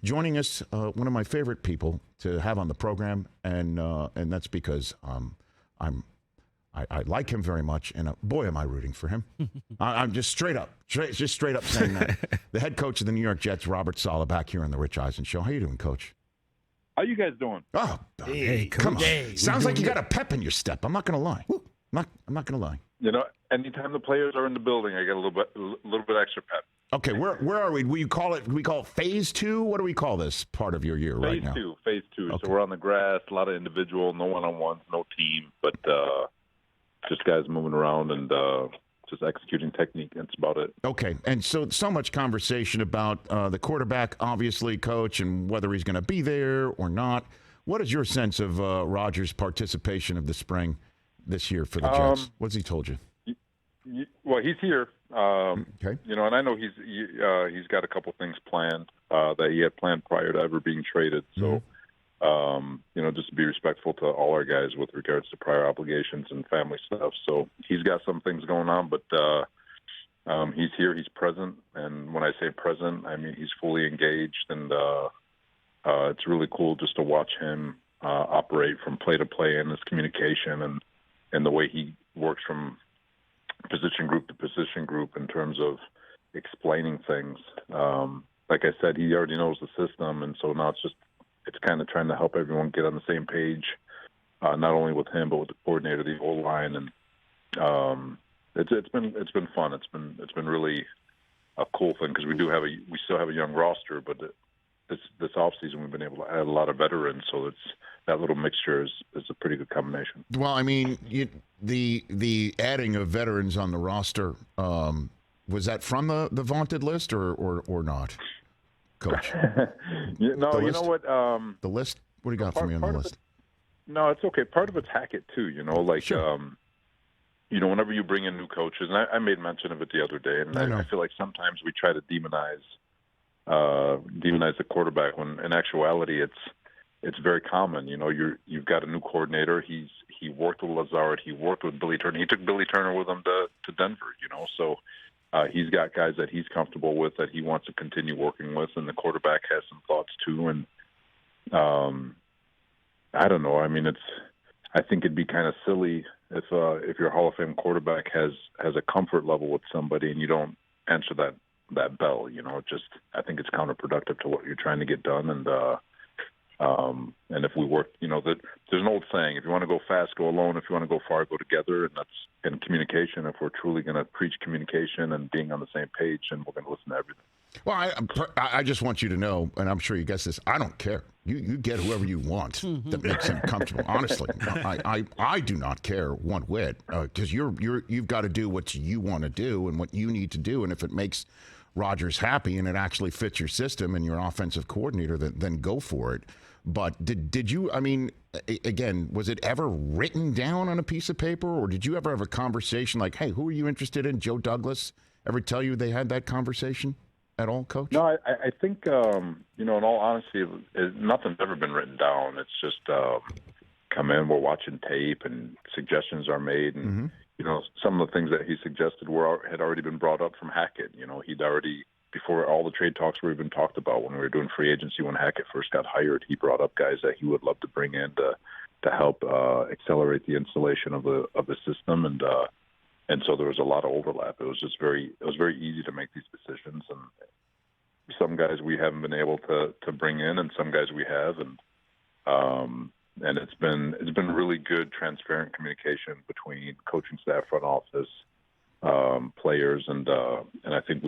joining us, one of my favorite people to have on the program, and that's because I like him very much, and boy, am I rooting for him. I'm just straight up saying that. The head coach of the New York Jets, Robert Saleh, back here on the Rich Eisen Show. How you doing, Coach? How you guys doing? Oh, hey, come on. Hey, sounds like you got a pep in your step. I'm not going to lie. I'm not going to lie. You know, anytime the players are in the building, I get a little bit extra pep. Okay, where are we? We call it phase 2? What do we call this part of your year right now? Phase two. Okay. So we're on the grass, a lot of individual, no one-on-ones, no team, but just guys moving around and just executing technique. That's about it. Okay, and so much conversation about the quarterback, obviously, Coach, and whether he's going to be there or not. What is your sense of Rodgers' participation of the spring this year for the Jets? What's he told you? Well, he's here. Okay. You know, and I know he's got a couple things planned that he had planned prior to ever being traded. So, you know, just to be respectful to all our guys with regards to prior obligations and family stuff. So he's got some things going on, but he's here, he's present. And when I say present, I mean he's fully engaged, and it's really cool just to watch him operate from play to play in his communication and the way he works from position group to position group in terms of explaining things. Like I said, he already knows the system, and so now it's kind of trying to help everyone get on the same page, not only with him but with the coordinator, the whole line, and it's been fun. It's been really a cool thing because we still have a young roster, but this offseason we've been able to add a lot of veterans, so that little mixture is a pretty good combination. Well, I mean, the adding of veterans on the roster, was that from the vaunted list or not, Coach? You know what? The list? What do you got for me on the list? No, it's okay. Part of it's Hackett too. You know, like sure. you know, whenever you bring in new coaches, and I made mention of it the other day, and I feel like sometimes we try to demonize the quarterback when in actuality it's very common. You know, you've got a new coordinator. He worked with Lazard. He worked with Billy Turner. He took Billy Turner with him to Denver. You know, so he's got guys that he's comfortable with that he wants to continue working with, and the quarterback has some thoughts too. And I don't know. I mean, I think it'd be kind of silly if your Hall of Fame quarterback has a comfort level with somebody and you don't answer that bell. You know, I think it's counterproductive to what you're trying to get done. And if we work, you know, there's an old saying: if you want to go fast, go alone. If you want to go far, go together. And that's in communication. If we're truly going to preach communication and being on the same page, and we're going to listen to everything. Well, I just want you to know, and I'm sure you guess this, I don't care. You get whoever you want that makes him comfortable. Honestly, I do not care one whit, because you've got to do what you want to do and what you need to do, and if it makes Rodgers happy and it actually fits your system and your offensive coordinator, then go for it. But did you, I mean, again, was it ever written down on a piece of paper, or did you ever have a conversation like, hey, who are you interested in? Joe Douglas ever tell you they had that conversation at all, Coach? No, I think, you know, in all honesty, nothing's ever been written down. It's just come in, we're watching tape, and suggestions are made. And, you know, some of the things that he suggested had already been brought up from Hackett. You know, he'd already, before all the trade talks were even talked about, when we were doing free agency, when Hackett first got hired, he brought up guys that he would love to bring in to help accelerate the installation of the system. And so there was a lot of overlap. It was very easy to make these decisions, and some guys we haven't been able to bring in, and some guys we have, and it's been really good, transparent communication between coaching staff, front office, players, and I think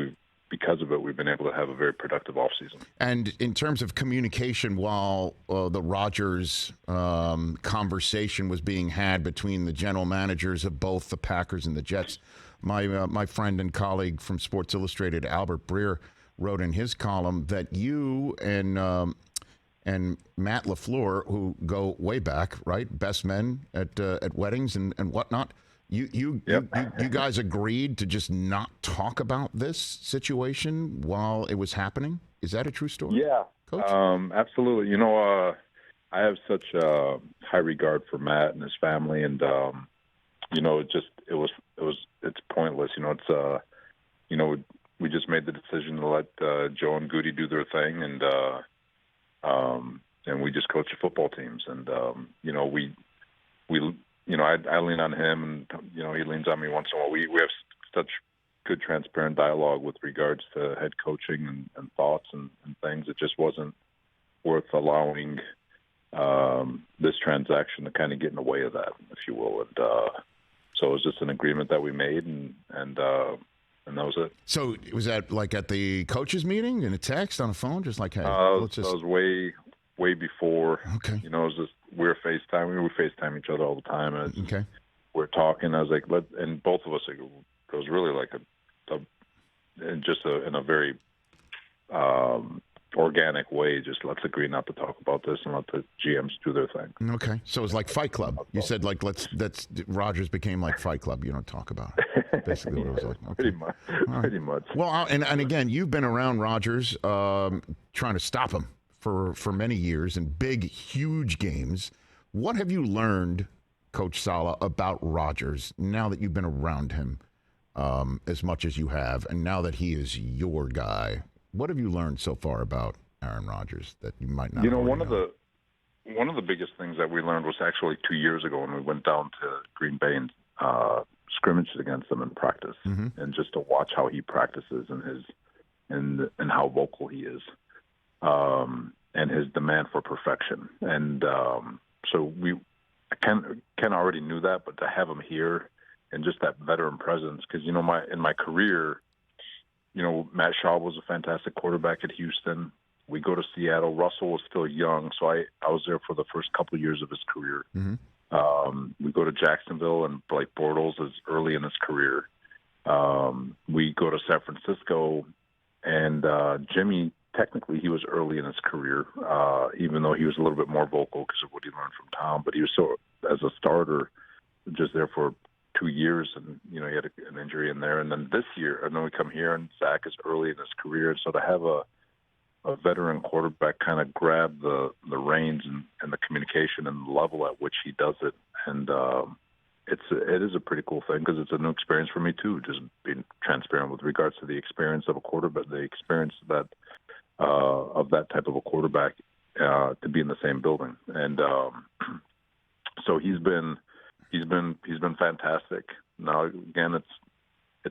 because of it, we've been able to have a very productive offseason. And in terms of communication, while the Rodgers conversation was being had between the general managers of both the Packers and the Jets, my friend and colleague from Sports Illustrated, Albert Breer, wrote in his column that you and Matt LaFleur, who go way back, right, best men at weddings and whatnot, You guys agreed to just not talk about this situation while it was happening? Is that a true story? Yeah, Coach? Absolutely. You know, I have such high regard for Matt and his family, and you know, it's pointless. You know, it's you know, we just made the decision to let Joe and Goody do their thing, and and we just coach the football teams. And I lean on him, and he leans on me once in a while. We have such good, transparent dialogue with regards to head coaching and thoughts and things. It just wasn't worth allowing this transaction to kind of get in the way of that, if you will. And so it was just an agreement that we made, and that was it. So was that like at the coaches meeting, in a text, on a phone, just like, hey, let's just... That was way before. Okay. It was just, we were FaceTime. We FaceTime each other all the time. And okay. We're talking. I was like, and both of us, it was really like in a very organic way. Just let's agree not to talk about this and let the GMs do their thing. Okay. So it was like Fight Club. You said like that's Rodgers became like Fight Club. You don't talk about it. Basically, what it was like. Okay. Pretty much. Well, and again, you've been around Rodgers, trying to stop him for many years in big, huge games. What have you learned, Coach Saleh, about Rodgers now that you've been around him as much as you have, and now that he is your guy? What have you learned so far about Aaron Rodgers that you might not know? One of the biggest things that we learned was actually 2 years ago when we went down to Green Bay and scrimmaged against them in practice, and just to watch how he practices and how vocal he is, and his demand for perfection. And so Ken already knew that, but to have him here and just that veteran presence, because in my career, Matt Shaw was a fantastic quarterback at Houston. We go to Seattle. Russell was still young, so I was there for the first couple of years of his career. We go to Jacksonville, and Blake Bortles is early in his career. We go to San Francisco, and Jimmy, technically he was early in his career, even though he was a little bit more vocal because of what he learned from Tom. But he was so, as a starter, just there for 2 years, and he had an injury in there. And then this year, and then we come here, and Zach is early in his career. So to have a veteran quarterback kind of grab the reins and the communication and the level at which he does it, and it is a pretty cool thing, because it's a new experience for me too, just being transparent with regards to the experience of a quarterback, the experience of that type of a quarterback, to be in the same building. And so he's been fantastic. Now again, it's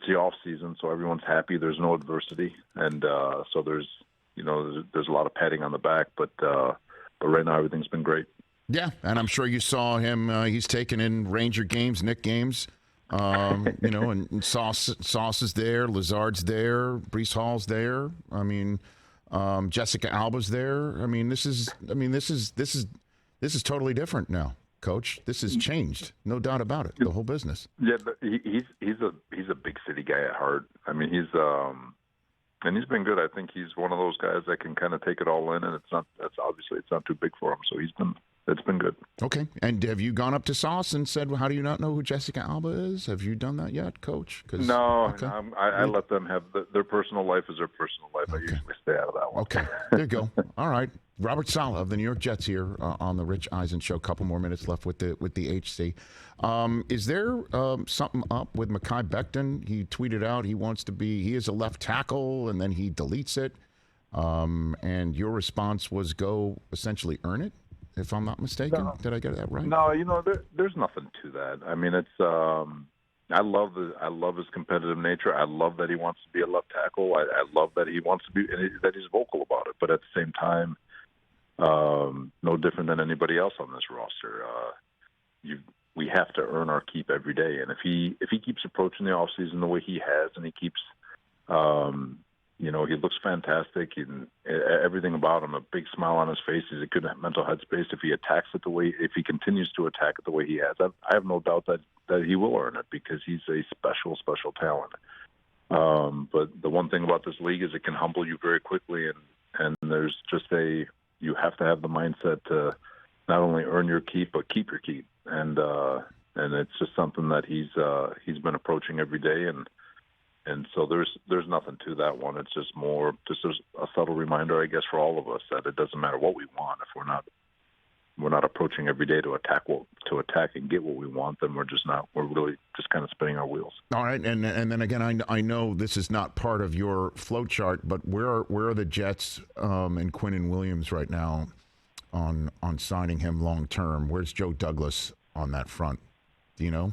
the off season, so everyone's happy. There's no adversity, and so there's a lot of patting on the back. But right now everything's been great. Yeah, and I'm sure you saw him. He's taken in Ranger games, Nick games. And Sauce is there, Lazard's there, Breece Hall's there. I mean, Jessica Alba's there. I mean, this is totally different now. Coach, this has changed, no doubt about it. The whole business. Yeah, he's a big city guy at heart. I mean, he's been good. I think he's one of those guys that can kind of take it all in, and it's not too big for him. So it's been good. Okay. And have you gone up to Sauce and said, well, how do you not know who Jessica Alba is? Have you done that yet, Coach? No, okay. I let them have their personal life is their personal life. Okay. I usually stay out of that one. Okay. There you go. All right. Robert Saleh of the New York Jets here on the Rich Eisen Show. A couple more minutes left with the HC. Is there something up with Mekhi Beckton? He tweeted out he is a left tackle, and then he deletes it. And your response was go essentially earn it, if I'm not mistaken. No. Did I get that right? No, there's nothing to that. I mean, it's I love his competitive nature. I love that he wants to be a left tackle. I love that he wants to be, and that he's vocal about it. But at the same time, no different than anybody else on this roster. We have to earn our keep every day. And if he keeps approaching the offseason the way he has, and he keeps, he looks fantastic, and everything about him, a big smile on his face. He's a good mental headspace. If he continues to attack it the way he has, I have no doubt that he will earn it, because he's a special, special talent. But the one thing about this league is it can humble you very quickly, and there's just you have to have the mindset to not only earn your keep, but keep your keep. And it's just something that he's been approaching every day, and so there's nothing to that one. It's just more a subtle reminder, I guess, for all of us, that it doesn't matter what we want if we're not approaching every day to attack and get what we want, then we're really just kind of spinning our wheels. All right, and then again, I know this is not part of your flow chart, but where are the Jets and Quinnen Williams right now on signing him long term? Where's Joe Douglas on that front? Do you know?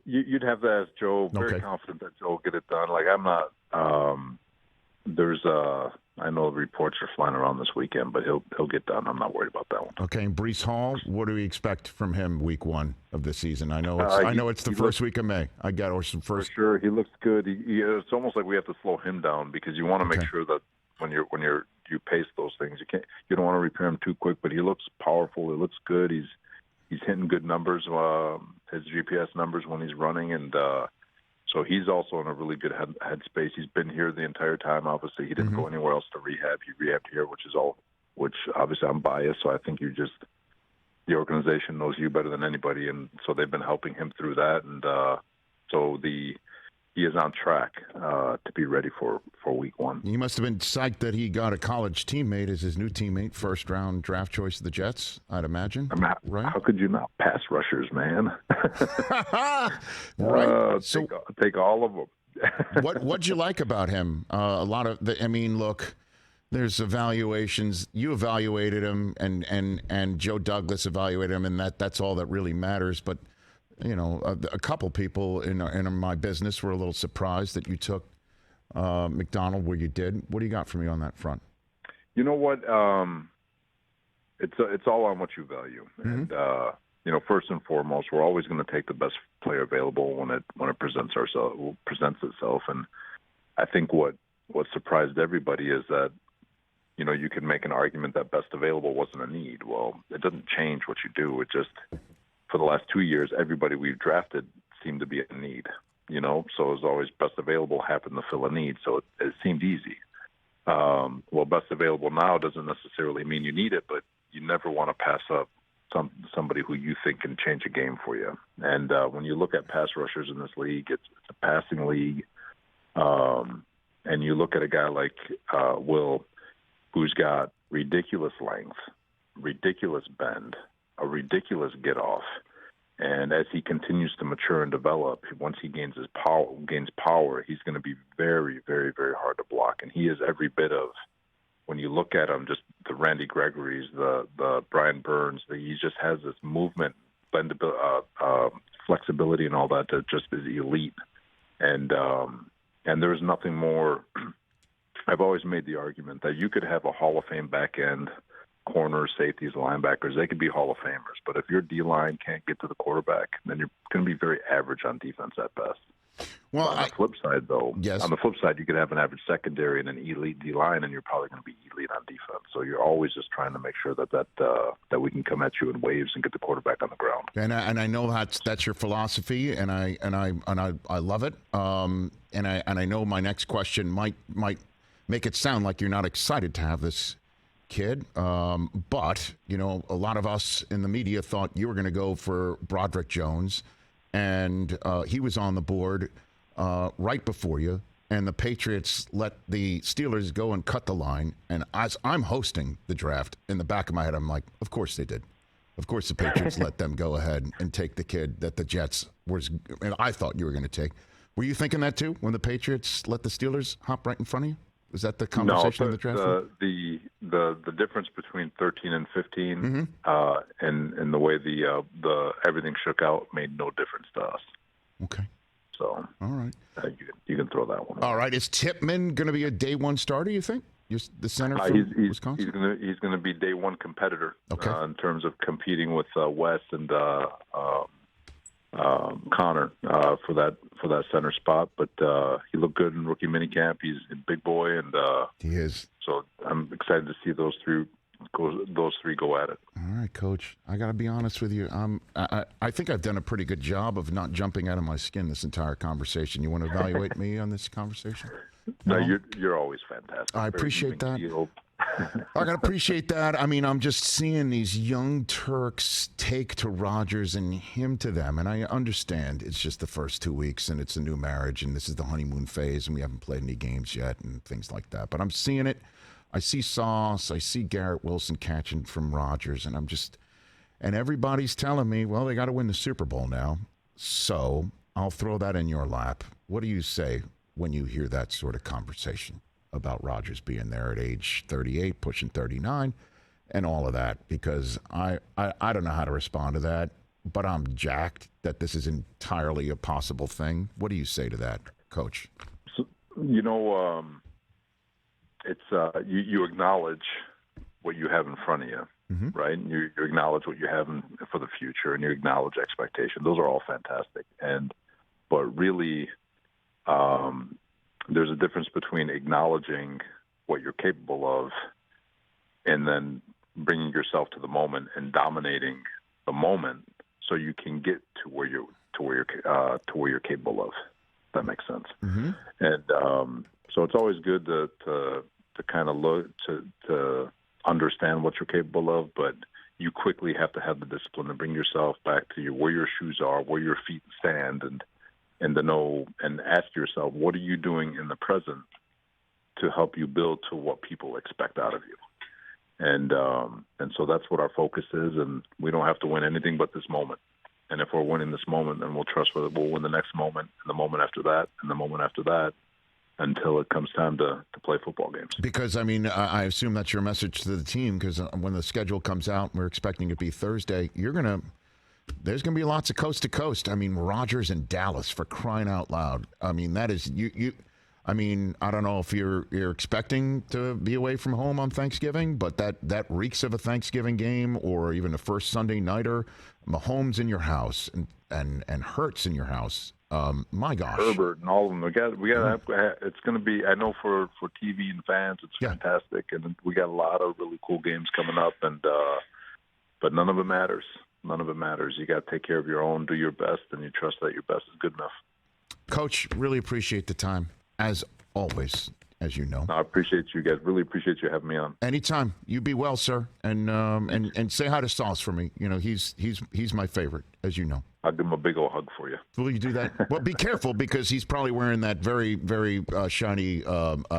You'd have to ask Joe. Very confident that Joe will get it done. Like, I'm not. I know reports are flying around this weekend, but he'll get done. I'm not worried about that one. Okay, and Breece Hall, what do we expect from him week 1 of the season? I know it's the first week of May. For sure, he looks good. It's almost like we have to slow him down because you want to make sure that when you pace those things, you don't want to repair him too quick. But he looks powerful. He looks good. He's hitting good numbers, his GPS numbers when he's running, and so he's also in a really good headspace. He's been here the entire time. Obviously, he didn't go anywhere else to rehab. He rehabbed here, which obviously I'm biased, so I think the organization knows you better than anybody, and so they've been helping him through that, and so he is on track to be ready for week 1. You must have been psyched that he got a college teammate as his new teammate, first-round draft choice of the Jets, I'd imagine. I mean, right? How could you not? Pass rushers, man. Right. So take all of them. What'd you like about him? A lot of look, there's evaluations. You evaluated him, and Joe Douglas evaluated him, and that's all that really matters. But a couple people in my business were a little surprised that you took McDonald where you did. What do you got for me on that front? You know what? It's all on what you value, and first and foremost, we're always going to take the best player available when it presents itself. And I think what surprised everybody is that you can make an argument that best available wasn't a need. Well, it doesn't change what you do. It just for the last 2 years, everybody we've drafted seemed to be a need, so it was always best available happened to fill a need. So it seemed easy. Well, best available now doesn't necessarily mean you need it, but you never want to pass up somebody who you think can change a game for you. And when you look at pass rushers in this league, it's a passing league. And you look at a guy like Will, who's got ridiculous length, ridiculous bend, a ridiculous get off, and as he continues to mature and develop, once he gains power, he's going to be very, very, very hard to block. And he is every bit of, when you look at him, just the Randy Gregory's, the Brian Burns, he just has this movement, flexibility, and all that just is elite. And there's nothing more. I've always made the argument that you could have a Hall of Fame back end, corners, safeties, linebackers, they could be Hall of Famers. But if your D-line can't get to the quarterback, then you're going to be very average on defense at best. Well, on the flip side, though, yes. On the flip side, you could have an average secondary and an elite D-line, and you're probably going to be elite on defense. So you're always just trying to make sure that we can come at you in waves and get the quarterback on the ground. And I know that's your philosophy, and I love it. And I know my next question might make it sound like you're not excited to have this kid, but a lot of us in the media thought you were going to go for Broderick Jones, and he was on the board right before you, and the Patriots let the Steelers go and cut the line. And as I'm hosting the draft, in the back of my head, I'm like, of course they did. Of course the Patriots let them go ahead and take the kid that the Jets and I thought you were going to take. Were you thinking that too when the Patriots let the Steelers hop right in front of you? Was that the conversation in the draft? The difference between 13 and 15, and the way the everything shook out made no difference to us. Okay. So all right, you can throw that one. All right, is Tippmann going to be a day one starter? You think? The center from Wisconsin. He's going to be day one competitor. Okay. In terms of competing with Wes and Connor for that center spot, but he looked good in rookie minicamp. He's a big boy, and he is. So I'm excited to see those three go at it. All right, Coach. I got to be honest with you. I think I've done a pretty good job of not jumping out of my skin this entire conversation. You want to evaluate me on this conversation? No, you're always fantastic. I appreciate that. I gotta appreciate that. I mean, I'm just seeing these young Turks take to Rodgers and him to them, and I understand it's just the first 2 weeks and it's a new marriage and this is the honeymoon phase and we haven't played any games yet and things like that. But I'm seeing it. I see Sauce, I see Garrett Wilson catching from Rodgers, and and everybody's telling me, well, they got to win the Super Bowl now. So I'll throw that in your lap. What do you say when you hear that sort of conversation about Rodgers being there at age 38, pushing 39, and all of that? Because I don't know how to respond to that, but I'm jacked that this is entirely a possible thing. What do you say to that, Coach? So, it's you acknowledge what you have in front of you, right? And you acknowledge what you have for the future, and you acknowledge expectation. Those are all fantastic. But really, there's a difference between acknowledging what you're capable of and then bringing yourself to the moment and dominating the moment so you can get to where you're capable of. If that makes sense. And so it's always good to kind of look to understand what you're capable of, but you quickly have to have the discipline to bring yourself back to where your shoes are, where your feet stand, and to know and ask yourself, what are you doing in the present to help you build to what people expect out of you? And so that's what our focus is, and we don't have to win anything but this moment. And if we're winning this moment, then we'll trust that we'll win the next moment, and the moment after that, and the moment after that, until it comes time to play football games. Because, I mean, I assume that's your message to the team, because when the schedule comes out, we're expecting it to be Thursday, there's going to be lots of coast to coast. I mean, Rodgers in Dallas, for crying out loud. I mean, that is, I mean, I don't know if you're expecting to be away from home on Thanksgiving, but that reeks of a Thanksgiving game, or even a first Sunday nighter. Mahomes in your house and Hurts in your house. My gosh, Herbert and all of them. We got. It's going to be. I know for TV and fans, it's fantastic, and we got a lot of really cool games coming up. And but none of it matters. None of it matters. You got to take care of your own, do your best, and you trust that your best is good enough. Coach, really appreciate the time, as always, as you know. I appreciate you guys. Really appreciate you having me on. Anytime. You be well, sir, and say hi to Sauce for me. You know, he's my favorite, as you know. I'll give him a big old hug for you. Will you do that? Well, be careful, because he's probably wearing that very, very shiny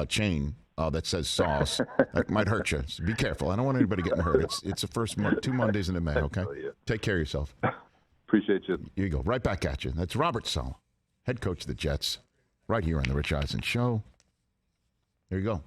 chain that says Sauce. That might hurt you. So be careful. I don't want anybody getting hurt. It's the first 2 Mondays in May, okay? Take care of yourself. Appreciate you. Here you go. Right back at you. That's Robert Saleh, head coach of the Jets, right here on the Rich Eisen Show. There you go.